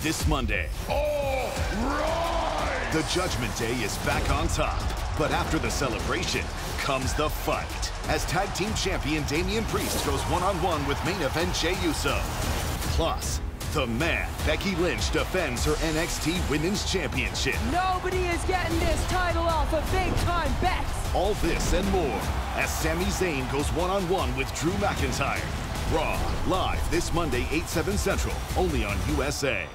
this Monday. All right! The Judgment Day is back on top. But after the celebration comes the fight. As tag team champion Damian Priest goes one-on-one with main event Jey Uso. Plus, the man, Becky Lynch, defends her NXT Women's Championship. Nobody is getting this title off of big-time bets. All this and more as Sami Zayn goes one-on-one with Drew McIntyre. Raw, live this Monday, 8/7 Central, only on USA.